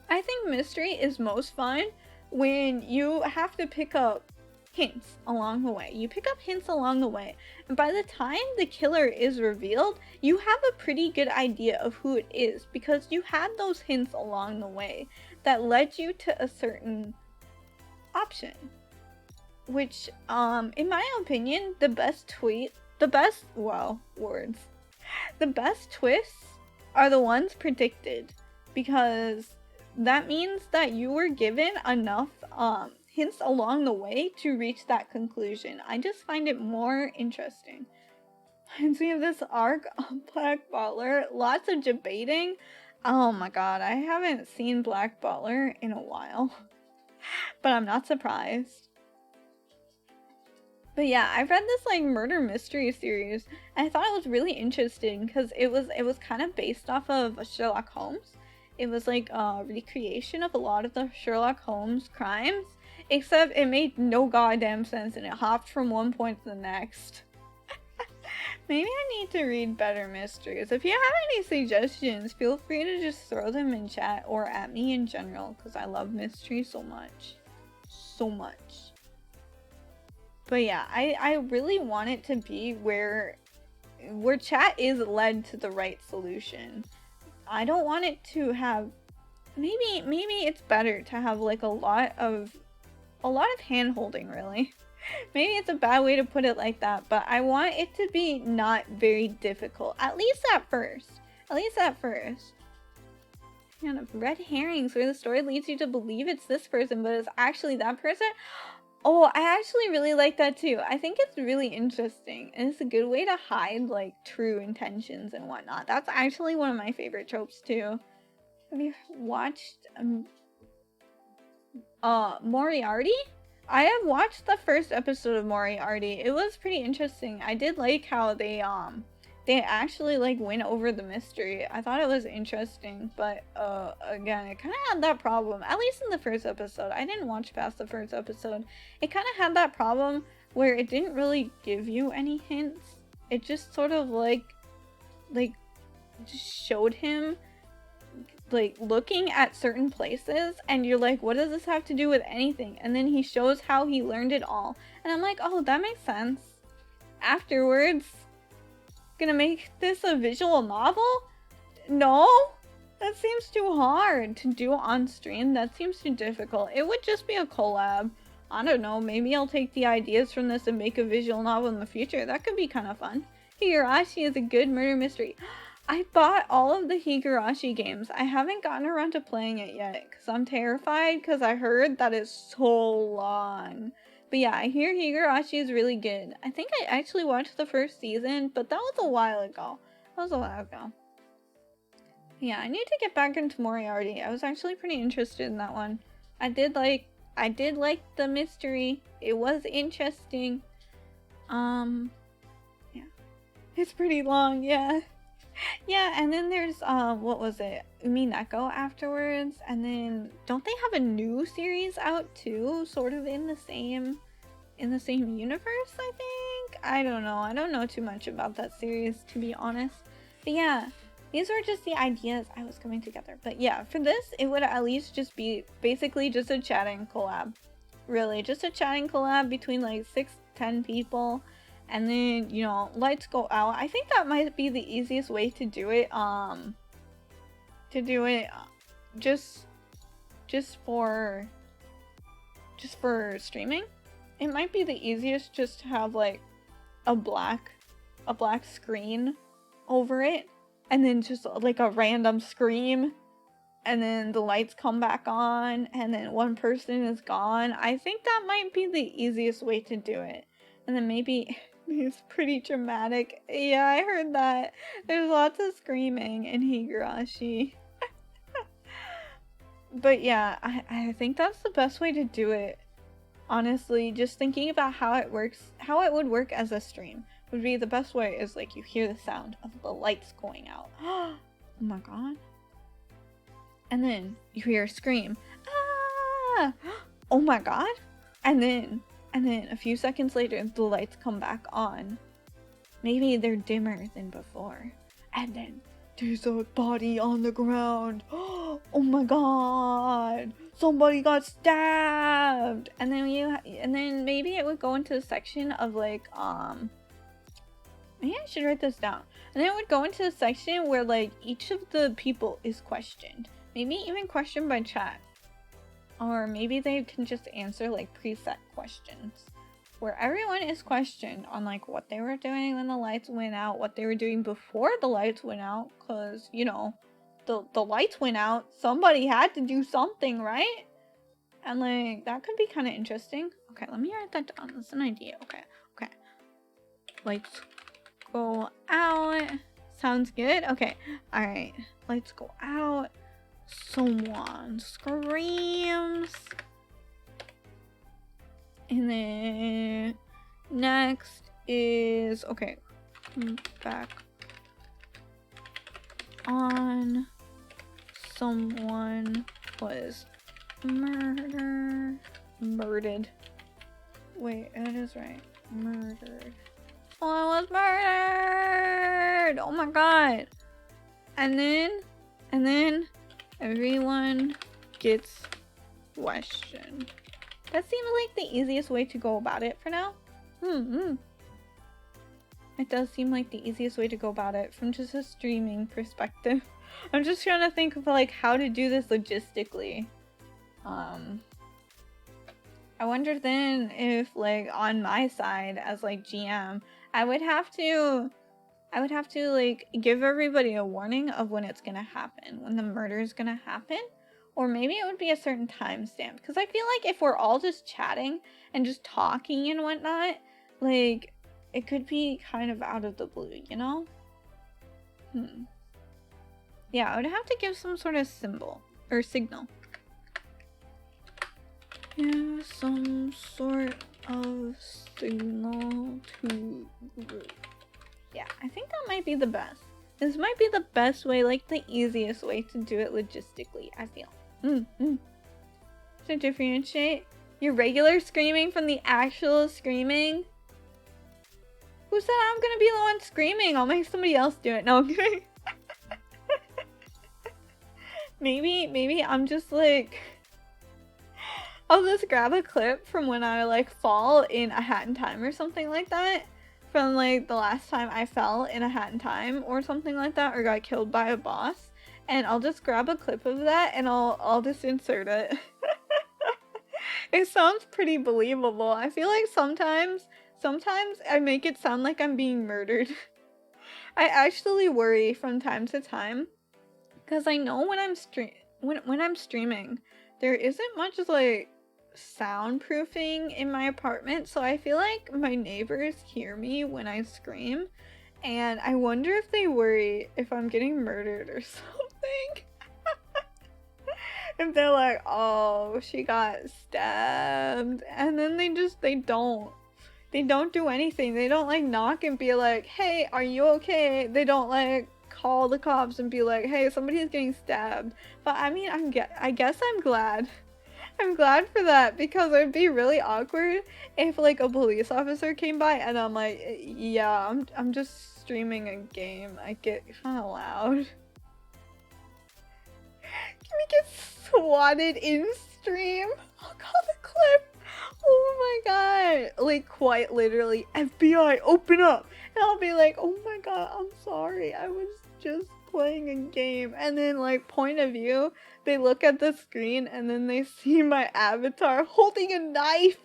I think mystery is most fun when you have to pick up hints along the way. You pick up hints along the way, and by the time the killer is revealed, you have a pretty good idea of who it is because you had those hints along the way that led you to a certain option. Which, in my opinion, the best twists are the ones predicted because that means that you were given enough hints along the way to reach that conclusion. I just find it more interesting. And see this arc of Black Butler, lots of debating. Oh my god, I haven't seen Black Butler in a while. But I'm not surprised. But yeah, I've read this like murder mystery series and I thought it was really interesting because it was kind of based off of Sherlock Holmes. It was like a recreation of a lot of the Sherlock Holmes crimes, except it made no goddamn sense and it hopped from one point to the next. Maybe I need to read better mysteries. If you have any suggestions, feel free to just throw them in chat or at me in general, because I love mysteries so much. So much. But yeah, I really want it to be where chat is led to the right solution. I don't want it to have, maybe it's better to have like a lot of hand holding, really. Maybe it's a bad way to put it like that, but I want it to be not very difficult, at least at first. Kind of red herrings where the story leads you to believe it's this person, but it's actually that person. Oh, I actually really like that too. I think it's really interesting, and it's a good way to hide like true intentions and whatnot. That's actually one of my favorite tropes too. Have you watched Moriarty? I have watched the first episode of Moriarty. It was pretty interesting. I did like how they actually like went over the mystery. I thought it was interesting, but again, it kind of had that problem, at least in the first episode. I didn't watch past the first episode. It kind of had that problem where it didn't really give you any hints. It just sort of like just showed him like looking at certain places and you're like, what does this have to do with anything? And then he shows how he learned it all. And I'm like, oh, that makes sense. Afterwards, gonna make this a visual novel? No? That seems too hard to do on stream. That seems too difficult. It would just be a collab. I don't know, maybe I'll take the ideas from this and make a visual novel in the future. That could be kind of fun. Higurashi is a good murder mystery. I bought all of the Higurashi games. I haven't gotten around to playing it yet because I'm terrified because I heard that it's so long. But yeah, I hear Higurashi is really good. I think I actually watched the first season, but that was a while ago. Yeah, I need to get back into Moriarty. I was actually pretty interested in that one. I did like the mystery. It was interesting. Yeah. It's pretty long, yeah. Yeah, and then there's what was it? Umineko afterwards, and then don't they have a new series out too, sort of in the same universe, I think? I don't know. I don't know too much about that series, to be honest. But yeah, these were just the ideas I was coming together. But yeah, for this, it would at least just be basically just a chatting collab. Really, just a chatting collab between like 6-10 people. And then, you know, lights go out. I think that might be the easiest way to do it. Just for streaming. It might be the easiest just to have like a black screen over it, and then just like a random scream, and then the lights come back on, and then one person is gone. I think that might be the easiest way to do it. And then maybe it's pretty dramatic. Yeah, I heard that. There's lots of screaming in Higurashi. But yeah, I think that's the best way to do it. Honestly, just thinking about how it would work as a stream would be the best way. Is like you hear the sound of the lights going out. Oh my god. And then you hear a scream. Ah! Oh my god. And then a few seconds later, the lights come back on. Maybe they're dimmer than before. And then there's a body on the ground. Oh my god. Somebody got stabbed. And then maybe it would go into a section of like maybe I should write this down. And then it would go into a section where like each of the people is questioned. Maybe even questioned by chat. Or maybe they can just answer like preset questions where everyone is questioned on like what they were doing when the lights went out, what they were doing before the lights went out, because you know, the lights went out, somebody had to do something, right? And like that could be kind of interesting. Okay, let me write that down. That's an idea. Okay. Lights go out. Sounds good. Okay. All right. Lights go out. Someone screams. And then next is okay. Back on. Someone was murdered. Wait, it is right. Murdered. Someone was murdered. Oh my god. And then everyone gets questioned. That seems like the easiest way to go about it for now. It does seem like the easiest way to go about it from just a streaming perspective. I'm just trying to think of like how to do this logistically. I wonder then if like on my side as like GM, I would have to like give everybody a warning of when it's gonna happen, when the murder is gonna happen. Or maybe it would be a certain timestamp. Because I feel like if we're all just chatting and just talking and whatnot, like, it could be kind of out of the blue, you know? Yeah, I would have to give some sort of symbol. Or signal. Give some sort of signal to group. Yeah, I think that might be the best. This might be the best way, like the easiest way to do it logistically, I feel. To differentiate your regular screaming from the actual screaming. Who said I'm gonna be the one screaming? I'll make somebody else do it. No, I'm kidding. Maybe I'm just like... I'll just grab a clip from when I like fall in A Hat in Time or something like that. From like the last time I fell in A Hat in Time or something like that, or got killed by a boss. And I'll just grab a clip of that and I'll just insert it. It sounds pretty believable. I feel like sometimes I make it sound like I'm being murdered. I actually worry from time to time, because I know when I'm streaming, there isn't much like soundproofing in my apartment, so I feel like my neighbors hear me when I scream. And I wonder if they worry if I'm getting murdered or something. If they're like, oh, she got stabbed. And then they don't do anything. They don't like knock and be like, hey, are you okay? They don't like call the cops and be like, hey, somebody's getting stabbed. But I mean, I guess I'm glad. I'm glad for that, because it'd be really awkward if like a police officer came by and I'm like, yeah, I'm just streaming a game. I get kind of loud. Can we get swatted in stream? I'll call the clip. Oh my god. Like, quite literally, FBI, open up. And I'll be like, oh my god, I'm sorry. I was just playing a game. And then, like, point of view, they look at the screen and then they see my avatar holding a knife.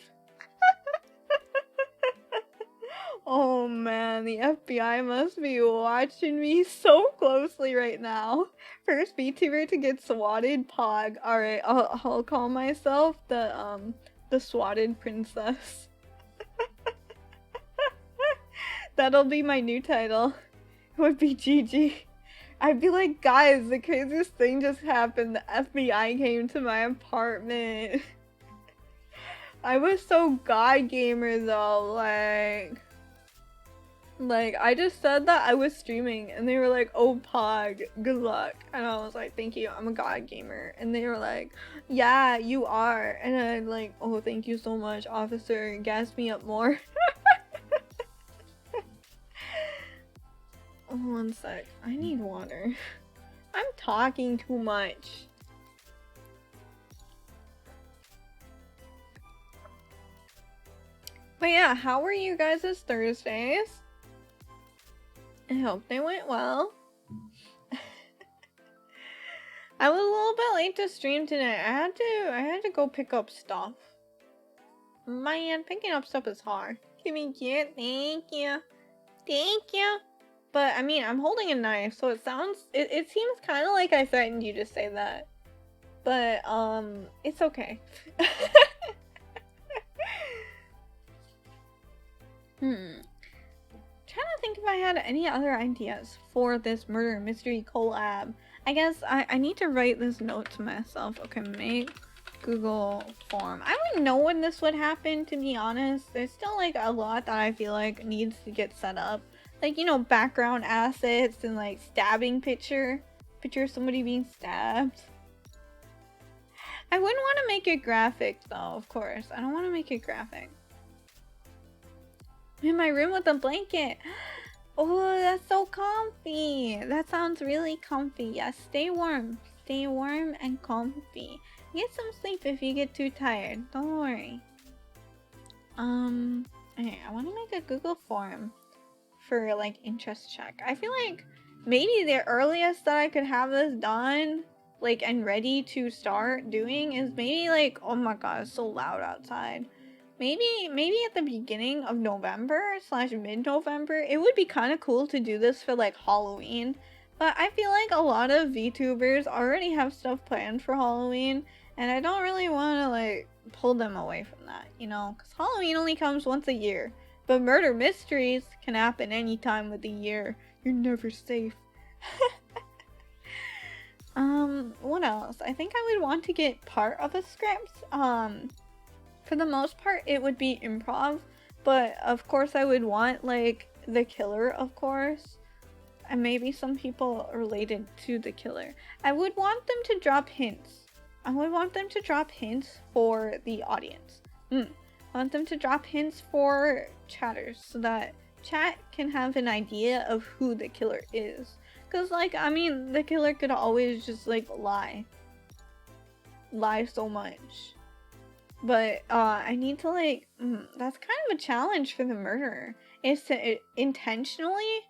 Oh man, the FBI must be watching me so closely right now. First VTuber to get swatted, Pog. Alright, I'll call myself the swatted princess. That'll be my new title. It would be GG. I'd be like, guys, the craziest thing just happened. The FBI came to my apartment. I was so god gamer though, like, I just said that I was streaming, and they were like, oh, Pog, good luck. And I was like, thank you, I'm a god gamer. And they were like, yeah, you are. And I'm like, oh, thank you so much, officer, gas me up more. Oh, 1 sec, I need water. I'm talking too much. But yeah, how were you guys' Thursdays? I hope they went well. I was a little bit late to stream today. I had to go pick up stuff. Man, picking up stuff is hard. Give me cute. Thank you. Thank you. But I mean, I'm holding a knife, so it seems kind of like I threatened you to say that. But it's okay. Trying to think if I had any other ideas for this murder mystery collab. I guess I need to write this note to myself. Okay, make Google form. I wouldn't know when this would happen, to be honest. There's still like a lot that I feel like needs to get set up. Like, you know, background assets and like stabbing picture of somebody being stabbed. I wouldn't want to make it graphic though, of course. I don't want to make it graphic. I'm in my room with a blanket. Oh, that's so comfy. That sounds really comfy. Yes, stay warm. Stay warm and comfy. Get some sleep if you get too tired. Don't worry. Okay, I want to make a Google form for like interest check. I feel like maybe the earliest that I could have this done, like, and ready to start doing is maybe like, oh my god, it's so loud outside. Maybe at the beginning of November / mid-November. It would be kind of cool to do this for like Halloween, but I feel like a lot of VTubers already have stuff planned for Halloween, and I don't really want to like pull them away from that, you know, because Halloween only comes once a year, but murder mysteries can happen any time of the year. You're never safe. What else? I think I would want to get part of a script. For the most part, it would be improv, but of course I would want, like, the killer, of course, and maybe some people related to the killer. I would want them to drop hints. I would want them to drop hints for the audience. I want them to drop hints for chatters, so that chat can have an idea of who the killer is. Because, like, I mean, the killer could always just, like, lie so much. But I need to, like, that's kind of a challenge for the murderer, is to intentionally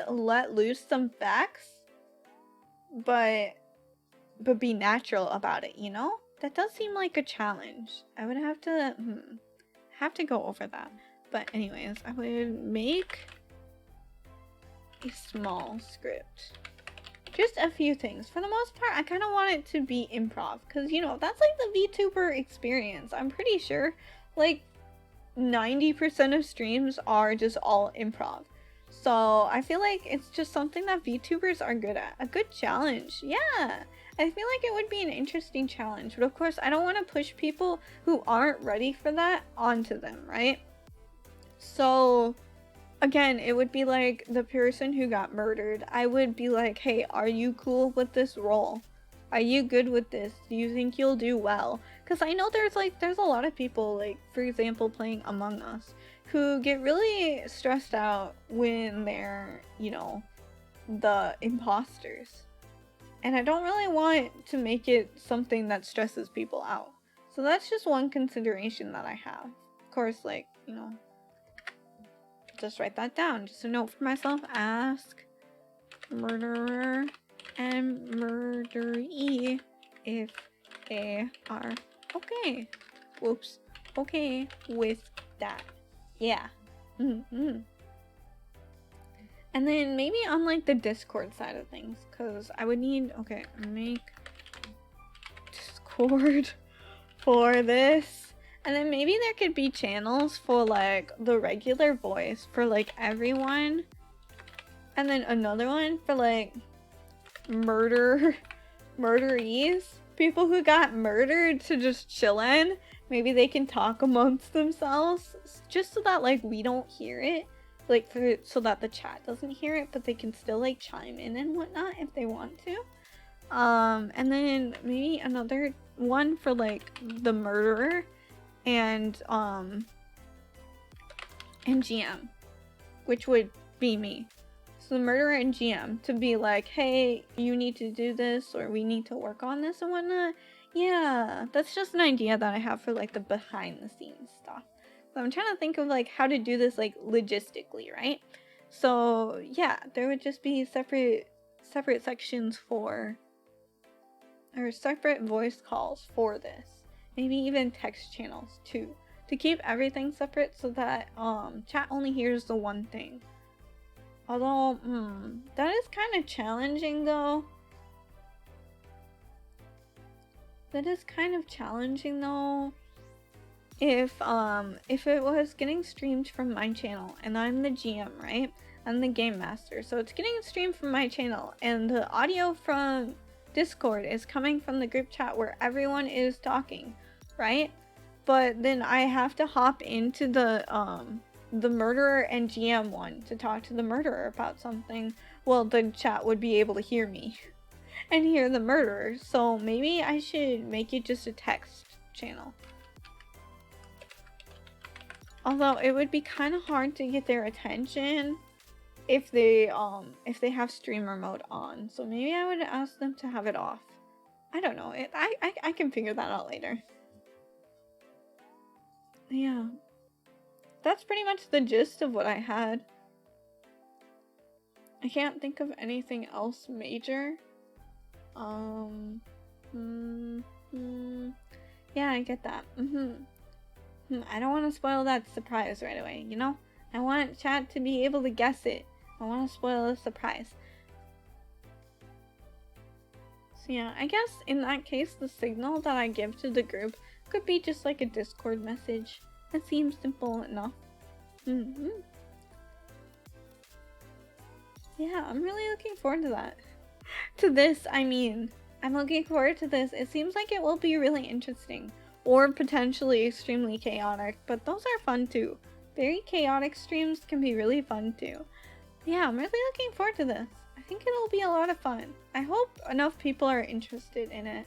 let loose some facts, but be natural about it, you know? That does seem like a challenge. I would have to go over that. But anyways, I would make a small script. Just a few things. For the most part, I kind of want it to be improv, because, you know, that's like the VTuber experience. I'm pretty sure, like, 90% of streams are just all improv. So I feel like it's just something that VTubers are good at. A good challenge. Yeah. I feel like it would be an interesting challenge. But of course, I don't want to push people who aren't ready for that onto them, right? So again, it would be like the person who got murdered. I would be like, hey, are you cool with this role? Are you good with this? Do you think you'll do well? Because I know there's a lot of people, like, for example, playing Among Us, who get really stressed out when they're, you know, the imposters. And I don't really want to make it something that stresses people out. So that's just one consideration that I have. Of course, like, you know, just write that down. Just a note for myself. Ask murderer and murderee if they are okay. Whoops. Okay with that. Yeah. Mm-hmm. And then maybe on like the Discord side of things, because I would need, okay, make Discord for this. And then maybe there could be channels for like the regular voice for like everyone. And then another one for like murderees. People who got murdered to just chill in. Maybe they can talk amongst themselves just so that like we don't hear it. Like so that the chat doesn't hear it, but they can still like chime in and whatnot if they want to. And then maybe another one for like the murderer and GM, which would be me. So the murderer and GM to be like, hey, you need to do this, or we need to work on this and whatnot. Yeah, that's just an idea that I have for like the behind the scenes stuff. So I'm trying to think of like how to do this like logistically, right? So yeah, there would just be separate sections for, or separate voice calls for this. Maybe even text channels too, to keep everything separate so that chat only hears the one thing. Although, that is kind of challenging though. That is kind of challenging though. If it was getting streamed from my channel and I'm the GM, right? I'm the game master. So it's getting streamed from my channel and the audio from Discord is coming from the group chat where everyone is talking, right? But then I have to hop into the murderer and GM one to talk to the murderer about something. Well, the chat would be able to hear me and hear the murderer. So maybe I should make it just a text channel. Although it would be kind of hard to get their attention if they have streamer mode on. So maybe I would ask them to have it off. I don't know. I can figure that out later. Yeah. That's pretty much the gist of what I had. I can't think of anything else major. Yeah, I get that. I don't want to spoil that surprise right away, you know? I want chat to be able to guess it. I want to spoil the surprise. So yeah, I guess in that case, the signal that I give to the group could be just like a Discord message. That seems simple enough. Yeah, I'm really looking forward to that. To this, I mean. I'm looking forward to this. It seems like it will be really interesting. Or potentially extremely chaotic, but those are fun too. Very chaotic streams can be really fun too. Yeah, I'm really looking forward to this. I think it'll be a lot of fun. I hope enough people are interested in it.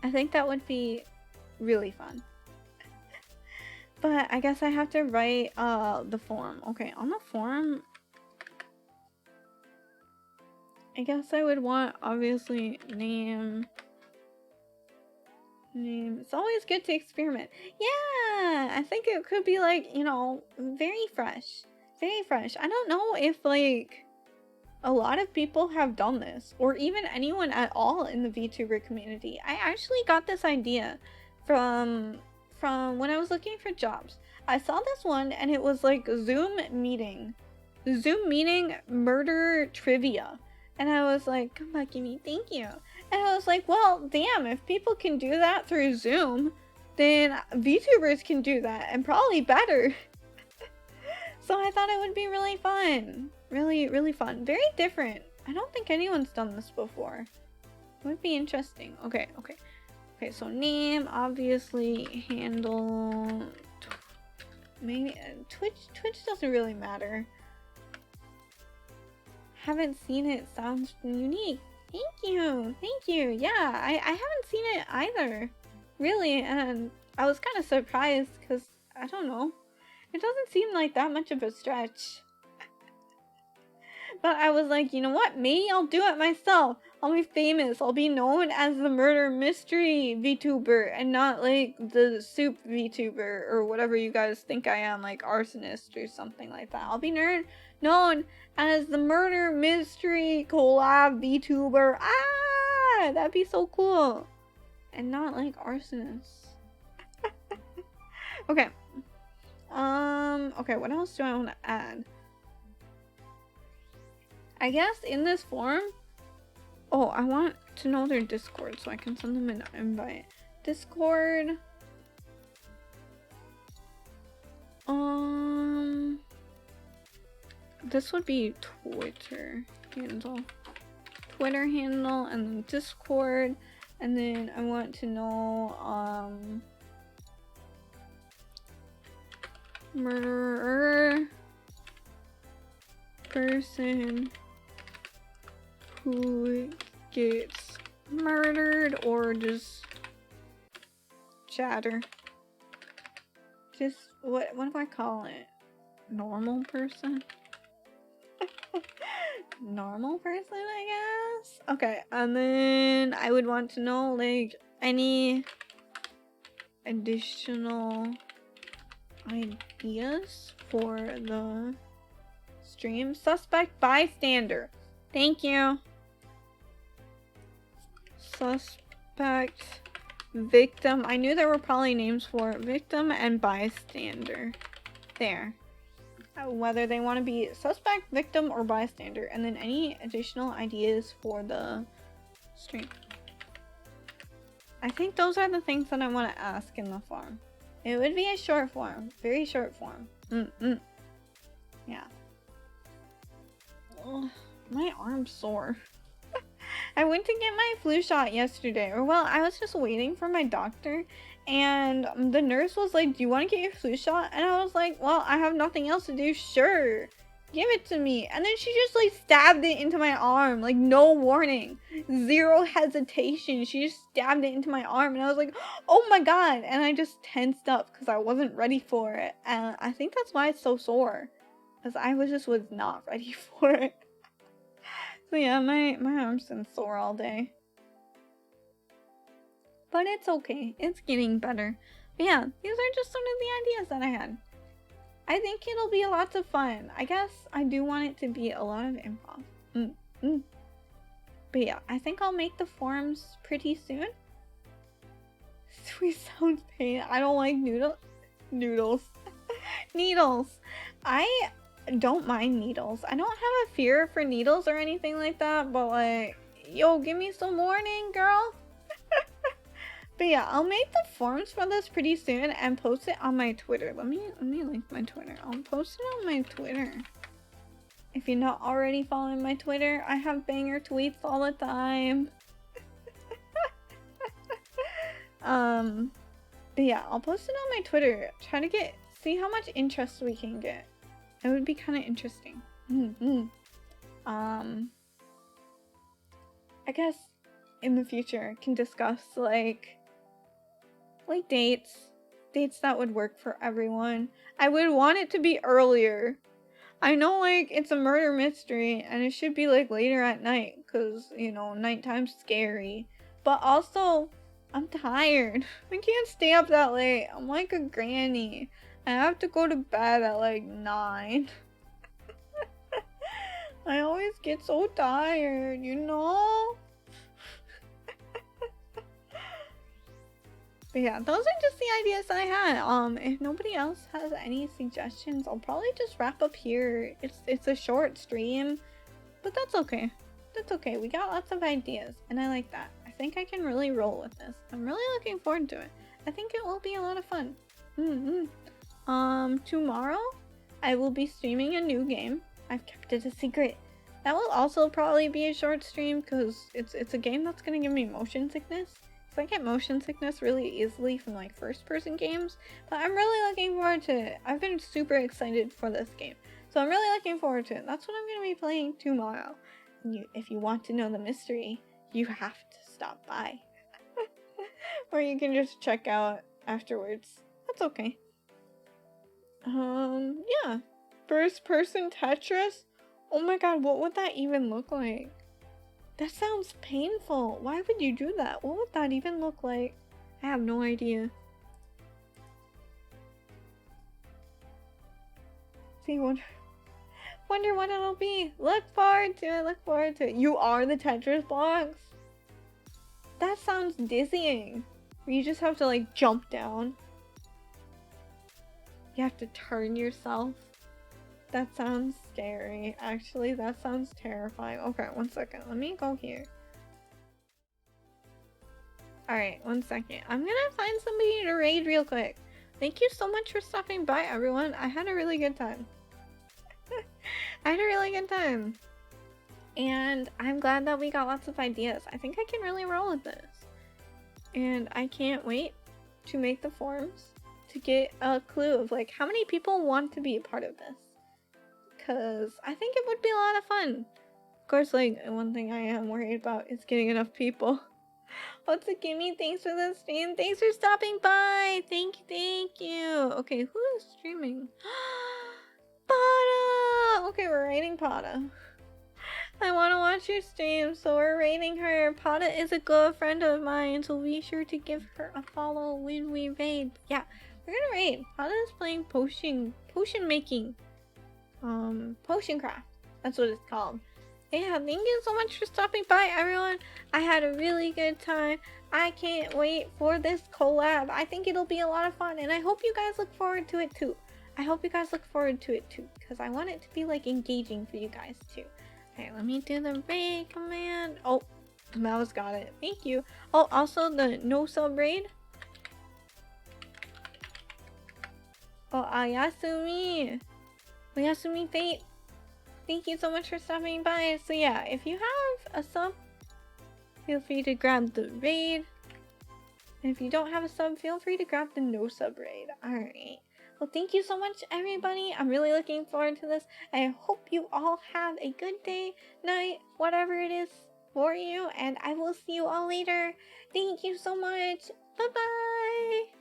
I think that would be really fun. But I guess I have to write the form. Okay, on the form, I guess I would want, obviously, name. It's always good to experiment. Yeah, I think it could be like, you know, very fresh. Very fresh. I don't know if like a lot of people have done this, or even anyone at all in the VTuber community. I actually got this idea from when I was looking for jobs. I saw this one and it was like Zoom meeting murder trivia. And I was like, come back, Gimme, thank you. And I was like, well, damn, if people can do that through Zoom, then VTubers can do that, and probably better. So I thought it would be really fun. Really, really fun. Very different. I don't think anyone's done this before. It would be interesting. Okay, so name, obviously, handle, maybe, Twitch doesn't really matter. Haven't seen it. Sounds unique. Thank you. Thank you. Yeah, I haven't seen it either. Really, and I was kind of surprised because, I don't know, it doesn't seem like that much of a stretch. But I was like, you know what? Maybe I'll do it myself. I'll be famous. I'll be known as the murder mystery VTuber and not like the soup VTuber or whatever you guys think I am, like arsonist or something like that. I'll be known as the murder mystery collab VTuber. Ah, that'd be so cool. And not like arsonist. Okay. Okay, what else do I want to add? I guess in this form, oh, I want to know their Discord so I can send them an invite. Discord. This would be Twitter handle. Twitter handle and then Discord. And then I want to know, murderer person who gets murdered or just chatter. Just what do I call it? Normal person? Normal person, I guess? Okay, and then I would want to know like any additional ideas for the stream. Suspect bystander. Thank you. Suspect, victim. I knew there were probably names for it. Victim and bystander. There. Whether they want to be suspect, victim, or bystander. And then any additional ideas for the stream. I think those are the things that I want to ask in the form. It would be a short form. Very short form. Yeah. Ugh, my arm's sore. I went to get my flu shot yesterday. Or well, I was just waiting for my doctor. And the nurse was like, do you want to get your flu shot? And I was like, well, I have nothing else to do. Sure. Give it to me. And then she just like stabbed it into my arm. Like no warning. Zero hesitation. She just stabbed it into my arm. And I was like, oh my god. And I just tensed up because I wasn't ready for it. And I think that's why it's so sore. Because I was not ready for it. So yeah, my arm's been sore all day. But it's okay. It's getting better. But yeah, these are just some of the ideas that I had. I think it'll be lots of fun. I guess I do want it to be a lot of improv. But yeah, I think I'll make the forums pretty soon. Sweet sound pain. I don't like noodles. Needles. I don't mind needles. I don't have a fear for needles or anything like that, but like, yo, give me some warning, girl. But yeah, I'll make the forms for this pretty soon and post it on my Twitter. Let me link my Twitter. I'll post it on my Twitter. If you're not already following my Twitter, I have banger tweets all the time. But yeah, I'll post it on my Twitter. Try to see how much interest we can get. It would be kind of interesting. I guess in the future can discuss like dates that would work for everyone. I would want it to be earlier. I know like it's a murder mystery and it should be like later at night because, you know, nighttime's scary. But also, I'm tired. I can't stay up that late. I'm like a granny. I have to go to bed at like 9. I always get so tired, you know? But yeah, those are just the ideas I had. If nobody else has any suggestions, I'll probably just wrap up here. It's a short stream, but that's okay. That's okay. We got lots of ideas, and I like that. I think I can really roll with this. I'm really looking forward to it. I think it will be a lot of fun. Tomorrow, I will be streaming a new game. I've kept it a secret. That will also probably be a short stream because it's a game that's gonna give me motion sickness. So I get motion sickness really easily from like first person games, but I'm really looking forward to it. I've been super excited for this game. So I'm really looking forward to it. That's what I'm going to be playing tomorrow. And if you want to know the mystery, you have to stop by. Or you can just check out afterwards. That's okay. Yeah. First person Tetris? Oh my god, what would that even look like? That sounds painful. Why would you do that? What would that even look like? I have no idea. See, wonder what it'll be. Look forward to it, look forward to it. You are the Tetris blocks? That sounds dizzying. You just have to like jump down. You have to turn yourself. That sounds scary. Actually, that sounds terrifying. Okay, one second. Let me go here. Alright, one second. I'm gonna find somebody to raid real quick. Thank you so much for stopping by, everyone. I had a really good time. I had a really good time. And I'm glad that we got lots of ideas. I think I can really roll with this. And I can't wait to make the forums to get a clue of like how many people want to be a part of this. Because I think it would be a lot of fun. Of course, like, one thing I am worried about is getting enough people. What's a gimme? Thanks for the stream. Thanks for stopping by. Thank you. Okay, who is streaming? Pada! Okay, we're raiding Pada. I want to watch your stream, so we're raiding her. Pada is a good friend of mine, so be sure to give her a follow when we raid. Yeah, we're gonna raid. Pada is playing potion making. Potion craft. That's what it's called. Yeah, thank you so much for stopping by, everyone. I had a really good time. I can't wait for this collab. I think it'll be a lot of fun, and I hope you guys look forward to it too. Because I want it to be like engaging for you guys too. Okay, let me do the raid command. Oh, Mouse got it. Thank you. Oh, also the no sub raid. Oh, Ayasumi. Oyasumi Fate. Thank you so much for stopping by. So yeah, if you have a sub, feel free to grab the raid. And if you don't have a sub, feel free to grab the no sub raid. Alright. Well, thank you so much, everybody. I'm really looking forward to this. I hope you all have a good day, night, whatever it is for you. And I will see you all later. Thank you so much. Bye-bye.